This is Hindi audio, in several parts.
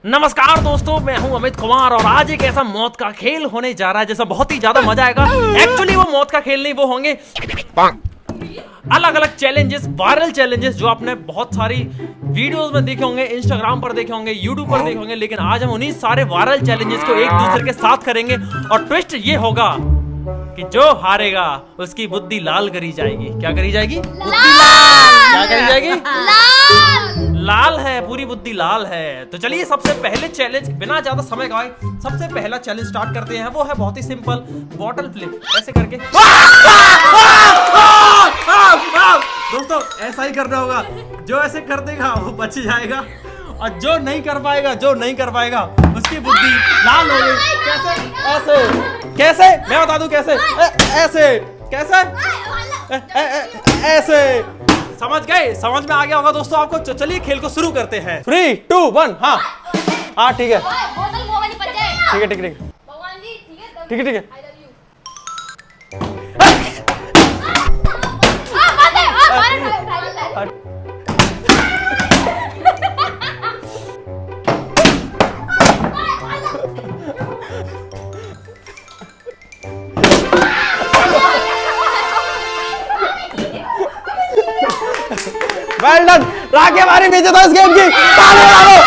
नमस्कार दोस्तों, मैं हूं अमित कुमार और आज एक ऐसा मौत का खेल होने जा रहा है जैसा बहुत ही ज्यादा मजा आएगा। एक्चुअली वो मौत का खेल नहीं, वो होंगे अलग अलग चैलेंजेस, वायरल चैलेंजेस जो आपने बहुत सारी वीडियोस में देखे होंगे, इंस्टाग्राम पर देखे होंगे, यूट्यूब पर देखे होंगे। लेकिन आज हम उन्हीं सारे वायरल चैलेंजेस को एक दूसरे के साथ करेंगे और ट्विस्ट ये होगा कि जो हारेगा उसकी बुद्धि लाल करी जाएगी। क्या करी जाएगी? बुद्धि लाल। क्या करी जाएगी? लाल। लाल है, पूरी बुद्धि लाल है। तो चलिए सबसे पहले चैलेंज, बिना ज्यादा समय गवाए सबसे पहला चैलेंज स्टार्ट करते हैं। वो है बहुत ही सिंपल, बॉटल फ्लिप। ऐसे करके दोस्तों ऐसा ही करना होगा। जो ऐसे कर देगा वो बच जाएगा और जो नहीं कर पाएगा उसकी बुद्धि लाल हो गई। कैसे? ऐसे। कैसे? मैं बता दूं कैसे? ऐसे। कैसे? ऐसे। समझ गए? समझ में आ गया होगा दोस्तों आपको। चलिए खेल को शुरू करते हैं। 3, 2, 1। हाँ हाँ ठीक है, ठीक है। Well done. राखी हमारी विजेता इस गेम की। ताली बजाओ।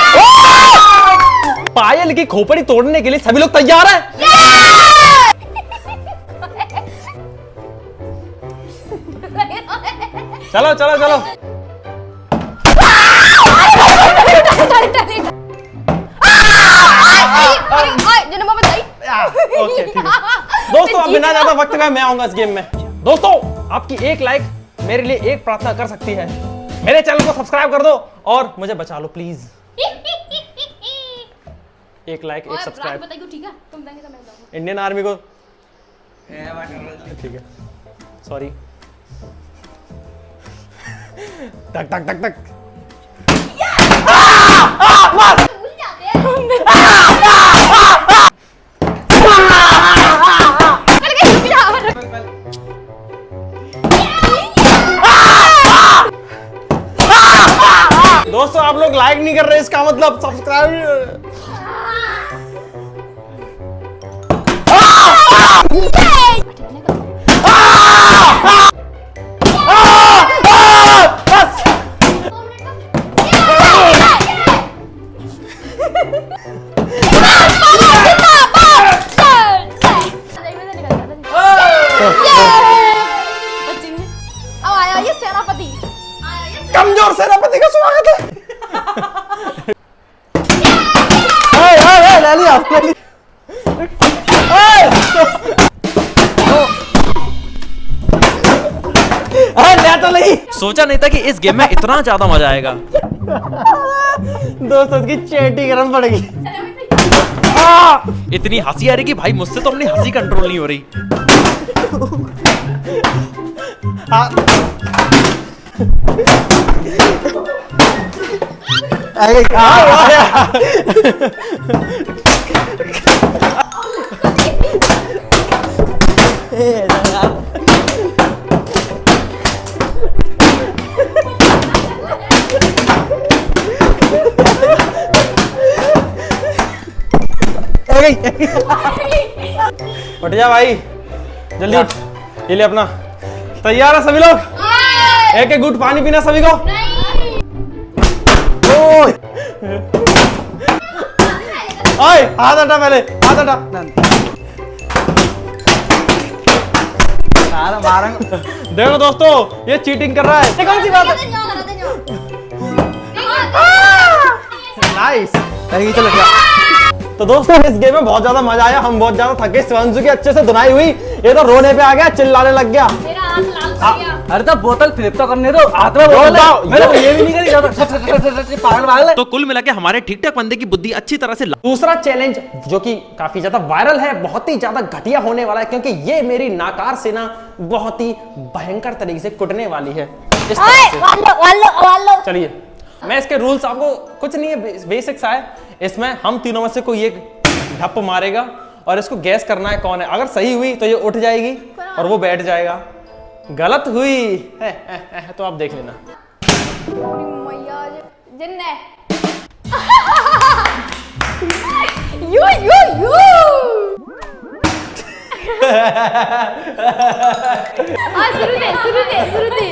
पायल की खोपड़ी तोड़ने के लिए सभी लोग तैयार हैं? चलो चलो चलो। ओके ठीक है दोस्तों, अब बिना ज्यादा वक्त का मैं आऊंगा इस गेम में। दोस्तों आपकी एक लाइक मेरे लिए एक प्रार्थना कर सकती है। मेरे चैनल को सब्सक्राइब कर दो और मुझे बचा लो प्लीज। एक लाइक, एक सब्सक्राइब। ठीक है, तुम देंगे तो मैं दूंगा। इंडियन आर्मी को ठीक है, सॉरी। टक टक टक टक। भूल जाते हैं। दोस्तों आप लोग लाइक नहीं कर रहे, इसका मतलब सब्सक्राइब। अब आया ये सेनापति। कमजोर सेनापति का स्वागत है। ले लिया। तो नहीं सोचा नहीं था कि इस गेम में इतना ज्यादा मजा आएगा। दोस्तों की चेटी गरम पड़ेगी। इतनी हंसी आ रही कि भाई मुझसे तो अपनी हंसी कंट्रोल नहीं हो रही। उठ जा भाई, जल्दी उठ। ये ले अपना। तैयार है सभी लोग? एक एक घूंट पानी पीना सभी को। ओए हाथ हटा, पहले हाथ हटा। देखो दोस्तों ये चीटिंग कर रहा है। कौन सी बात है? नाइस। चलो क्या। तो दोस्तों इस गेम में बहुत ज्यादा मजा आया, हम बहुत ज्यादा थके। शिवांशु की अच्छे से धुनाई हुई, ये तो रोने पे आ गया, चिल्लाने लग गया। मेरा हाथ लाल हो गया। अरे तो बोतल फ्लिप तो करने दो। हाथ में बोतल है, मैंने तो ये भी नहीं करी। पागल है। तो कुल मिला के हमारे ठीक ठाक बंदे की बुद्धि अच्छी तरह से। दूसरा चैलेंज जो कि काफी ज्यादा वायरल है, बहुत ही ज्यादा घटिया होने वाला है, क्योंकि ये मेरी नाकार सेना बहुत ही भयंकर तरीके से कुटने वाली है। चलिए मैं इसके रूल्स आपको कुछ नहीं है, बेसिक्स है। इसमें हम तीनों में से कोई एक ढप मारेगा और इसको गैस करना है कौन है। अगर सही हुई तो ये उठ जाएगी और वो बैठ जाएगा। गलत हुई तो आप देख लेना। मैया जिन्ने शुरू दे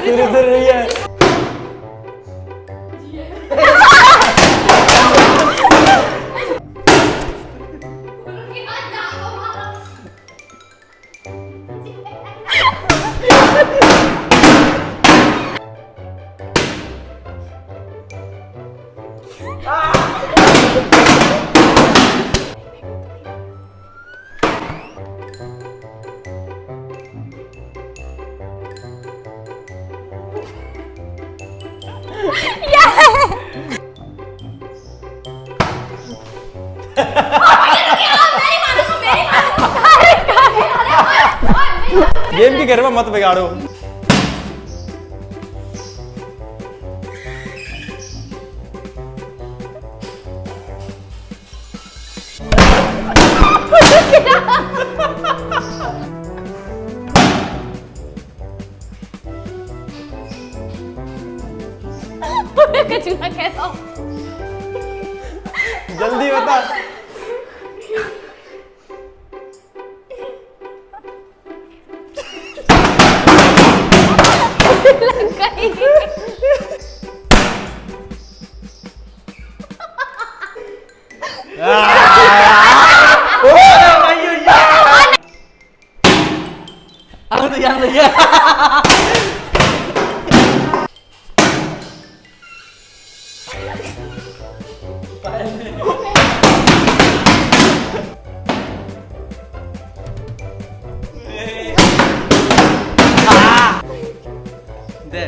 धीरे धीरे रही है। गेम की गरबा मत बिगाड़ो। चूल्हा कहता हूँ। जल्दी बता। अब तो याद नहीं है। दे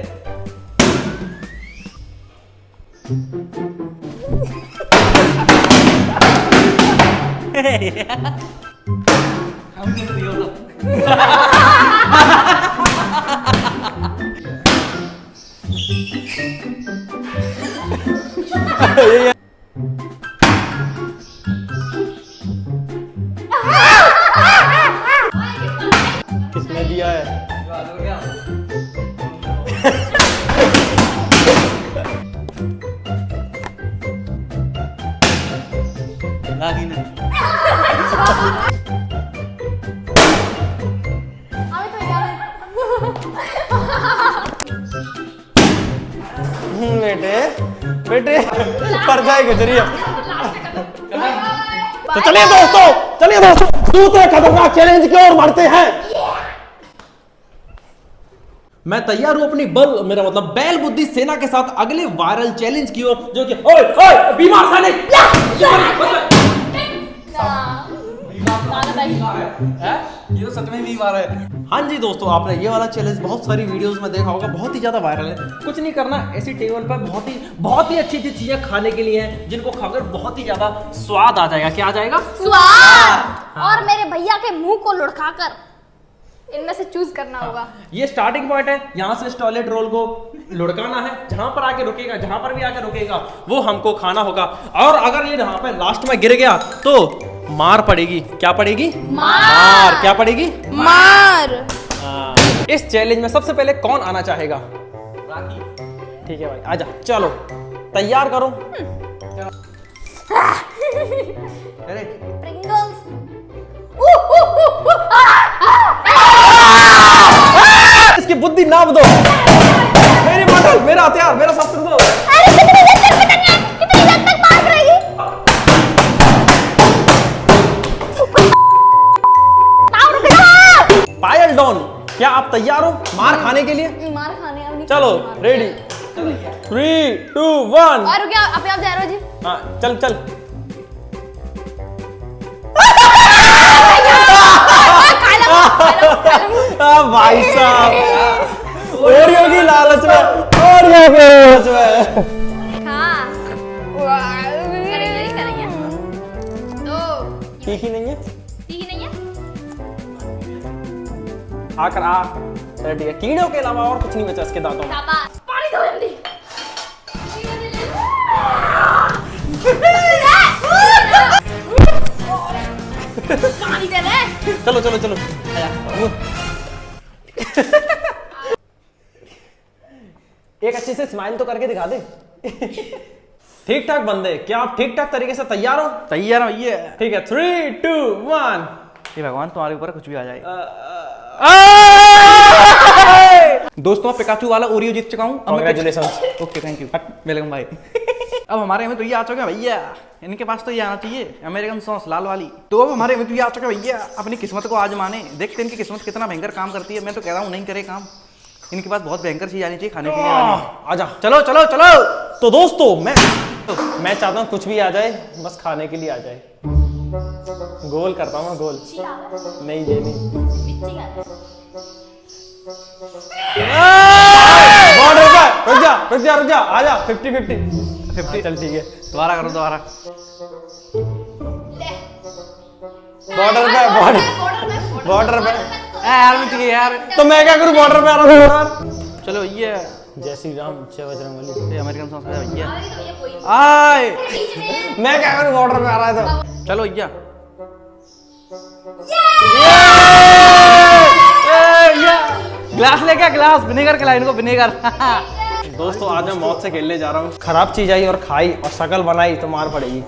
किसने दिया है? लागी नहीं। बेटे बेटे पर्दा गुजरी है। तो चलिए दोस्तों दूसरे खतरनाक चैलेंज की ओर बढ़ते हैं। मैं तैयार हूं अपनी मेरा मतलब बैल बुद्धि सेना के साथ अगले वायरल चैलेंज की ओर, जो कि ओए ओए बीमार सैनिक। ये तो सच में बीमार है। हाँ जी दोस्तों, आपने ये वाला चैलेंज बहुत सारी वीडियोस में देखा होगा, बहुत ही ज्यादा वायरल है। कुछ नहीं करना, ऐसी टेबल पर बहुत ही अच्छी चीजें खाने के लिए हैं, जिनको खाकर बहुत ही ज्यादा स्वाद आ जाएगा। क्या आ जाएगा? स्वाद। और मेरे भैया के मुंह को लुढ़काकर इनमें से चूज करना होगा। ये स्टार्टिंग पॉइंट है, यहाँ से इस टॉयलेट रोल को लुढ़काना है। जहां पर आके रुकेगा, जहां पर भी आके रुकेगा, वो हमको खाना होगा। और अगर ये यहाँ पे लास्ट में गिर गया तो मार पड़ेगी। क्या पड़ेगी? मार। क्या पड़ेगी? मार। इस चैलेंज में सबसे पहले कौन आना चाहेगा? ठीक है भाई, आजा। चलो तैयार करो। प्रिंगल्स। इसकी बुद्धि नाप दो। मेरी बोतल, मेरा हथियार, मेरा शस्त्र दो। कितनी देर तक भाग रही? पायल डॉन, क्या आप तैयार हो मार खाने के लिए? मार खाने अब नहीं। चलो रेडी, 3 2 1। और क्या आप जा रहे हो जी? हाँ चल चल। भाई साहब, ओरियो की लालच में, ओरियो की लालच में। हाँ। करेंगे। दो। ठीक ही नहीं है? ठीक नहीं है? आकर आ। रेडी है। कीड़ों के अलावा और कुछ नहीं बचा इसके दांतों में। शाबाश। पानी दो जल्दी। पानी दे रहे। चलो चलो चलो। एक अच्छे से स्माइल तो करके दिखा दे। ठीक ठाक बंदे, क्या आप ठीक ठाक तरीके से तैयार हो? तैयार हो? ये ठीक है, 3 2 1। हे भगवान तुम्हारे ऊपर कुछ भी आ जाए। दोस्तों पिकाचू वाला ओरियो जीत चुका हूँ। Congratulations। Okay thank you. Welcome भाई। अब हमारे में तो ये आ चुका है भैया, इनके पास तो ये आना चाहिए अमेरिकन सॉस लाल वाली। तो अब हमारे में तो ये आ चुका है भैया, अपनी किस्मत को आजमाने। देखते इनकी किस्मत कितना भयंकर काम करती है। मैं तो कह रहा हूँ नहीं करे काम, इनके पास बहुत भयंकर चीज आनी चाहिए खाने पीने वाली। आजा। चलो चलो चलो। तो दोस्तों मैं चाहता हूँ कुछ भी आ जाए, बस खाने के लिए आ जाए। गोल करता हूँ मैं, गोल नहीं ये नहीं। रुक जा आजा। 50-50 चल ठीक है। दोबारा करो दोबारा। बॉर्डर पे यार मैं ठीक है यार। तो मैं क्या करूँ, बॉर्डर पे आ रहा हूँ। चलो ये जय श्री राम जय बजरंगबली। ये अमेरिकन सॉस है भैया। आए मैं क्या करूँ, बॉर्डर पे आ रहा है तो। चलो भैया। ग्लास ले क्या, ग्लास विनेगर खिला इनको, विनेगर। दोस्तों आज मैं मौत से खेलने जा रहा हूँ। खराब चीज आई और खाई और शक्ल बनाई तो मार पड़ेगी।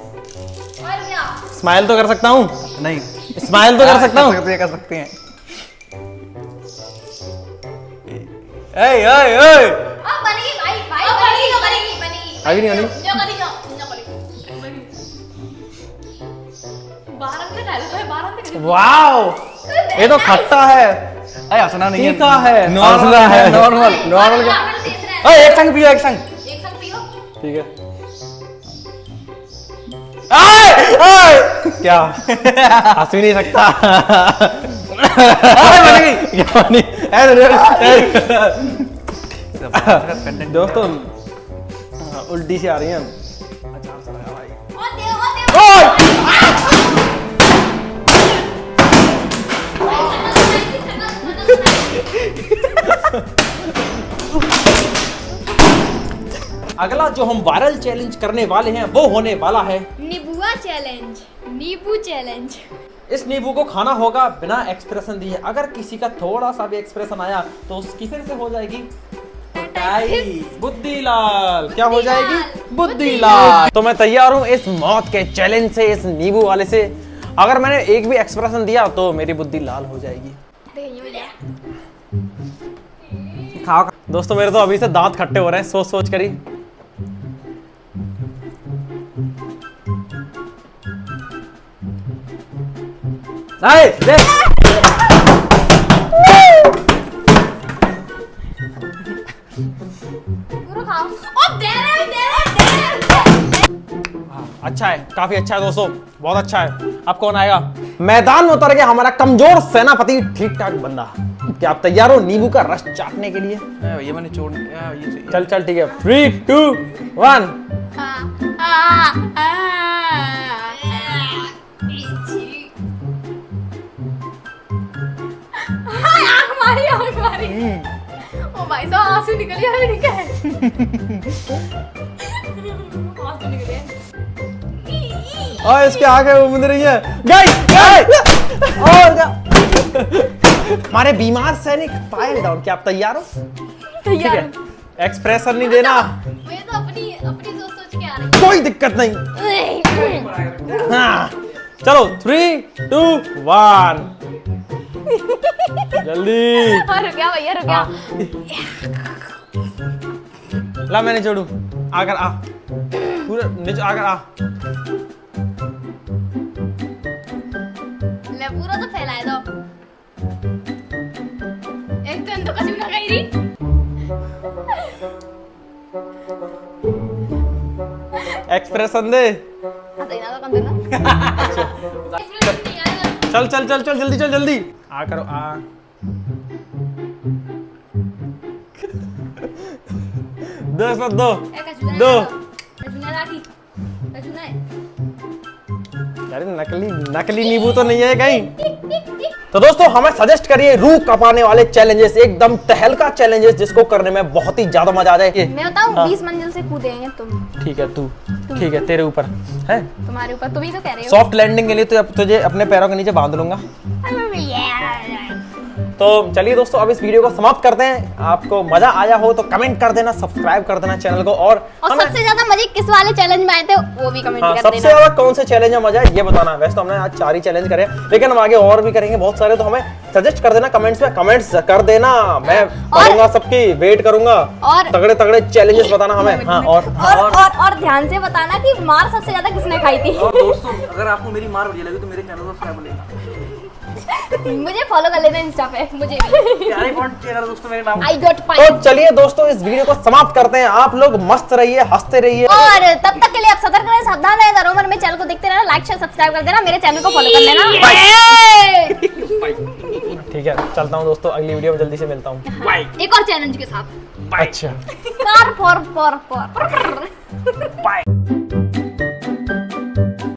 स्माइल तो कर सकता हूँ, नहीं स्माइल तो कर सकता हूँ। कर सकते हैं। बनेगी भाई बनेगी। अभी नहीं बनी। वाओ ये तो खट्टा है। अरे हंसना नहीं है, तीखा है। नॉर्मल है, नॉर्मल नॉर्मल का। अरे एक संग पियो, एक संग। ठीक है। आए आए क्या हंस भी नहीं सकता। क्या बनी? दोस्तों उल्टी से आ रही हैं। अगला जो हम वायरल चैलेंज करने वाले हैं वो होने वाला है नींबुआ चैलेंज। नींबू चैलेंज। इस नींबू को खाना होगा बिना एक्सप्रेशन दिए। अगर किसी का थोड़ा सा भी एक्सप्रेशन आया तो उसकी फिर से हो जाएगी पिटाई। बुद्धिलाल क्या हो जाएगी? बुद्धिलाल। तो मैं तैयार हूँ इस मौत के चैलेंज से, इस नींबू वाले से। अगर मैंने एक भी एक्सप्रेशन दिया तो मेरी बुद्धि लाल हो जाएगी। खाओ। दोस्तों मेरे तो अभी से दांत खट्टे हो रहे हैं सोच सोच कर ही। पूरा खाओ। ओ दे रहे। अच्छा है, काफी अच्छा है दोस्तों, बहुत अच्छा है। अब कौन आएगा? मैदान में उतर गया हमारा कमजोर सेनापति, ठीक ठाक बंदा। क्या आप तैयार हो नींबू का रस चाटने के लिए? ये मैंने छोड़ ये चल चल ठीक है। 3 2 1। ओ भाई साहब आंसू निकल गया, अभी निकल। आंसू निकल गए। और इसके आगे वो मुंह रही है। और हमारे बीमार सैनिक पायल डाउन। क्या आप तैयार हो? तैयार है। एक्सप्रेशन नहीं देना। मैं तो अपनी सोच सोच के आ रही कोई दिक्कत नहीं। हूँ। हाँ चलो 3 2 1 जल्दी। रुक गया भैया, रुक गया। ला मैंने छोड़ू। आकर आ पूरा नीचे आकर आ। ले पूरा तो फैलाए दो। एक तो कछु ना कही रही। एक्सप्रेशन दे। चल चल चल चल जल्दी चल जल्दी आ करो आ। दो दो अरे नकली नींबू तो नहीं है कहीं। तो दोस्तों हमें सजेस्ट करिए रूह कपाने वाले चैलेंजेस, एकदम तहलका चैलेंजेस जिसको करने में बहुत ही ज्यादा मजा आ जाए। मैं बताऊं 20 मंजिल से कूदेंगे तुम। ठीक है तू ठीक है तेरे ऊपर है, तुम्हारे ऊपर। तुम ही तो कह रहे हो। सॉफ्ट लैंडिंग के लिए तो तुझे अपने पैरों के नीचे बांध लूंगा। तो चलिए दोस्तों अब इस वीडियो को समाप्त करते हैं। आपको मजा आया हो तो कमेंट कर देना, सब्सक्राइब कर देना चैनल को। और सबसे ज्यादा मजे किस वाले चैलेंज में आए थे वो भी कमेंट कर देना। सबसे ज्यादा कौन से चैलेंज में मजा है ये बताना। वैसे तो हमने आज 4 ही चैलेंज करे, लेकिन हम आगे और भी करेंगे बहुत सारे, तो हमें सजेस्ट कर देना कमेंट्स में, कमेंट्स कर देना। मैं पढ़ूंगा सबकी, वेट करूंगा और तगड़े तगड़े चैलेंजेस बताना हमें। हाँ और ध्यान से बताना कि मार सबसे ज्यादा किसने खाई थी। और दोस्तों अगर आपको मेरी मार बढ़िया लगी तो मेरे चैनल को सब्सक्राइब लेना। मुझे फॉलो कर लेना इंस्टा पे, मुझे भी। प्यारे फॉन्ट चेहरा दोस्तों मेरे नाम। आई गॉट तो फाइन। चलिए दोस्तों इस वीडियो को समाप्त करते हैं। आप लोग मस्त रहिए, हंसते रहिए, और तब तक के लिए आप सतर्क रहें, सावधान रहें, घरों में चैनल को देखते रहना, लाइक शेयर सब्सक्राइब कर देना, मेरे चैनल को फॉलो कर लेना। ठीक है चलता हूँ दोस्तों, अगली वीडियो में जल्दी से मिलता हूँ। एक और चैलेंज के साथ। अच्छा कार फॉर बाय।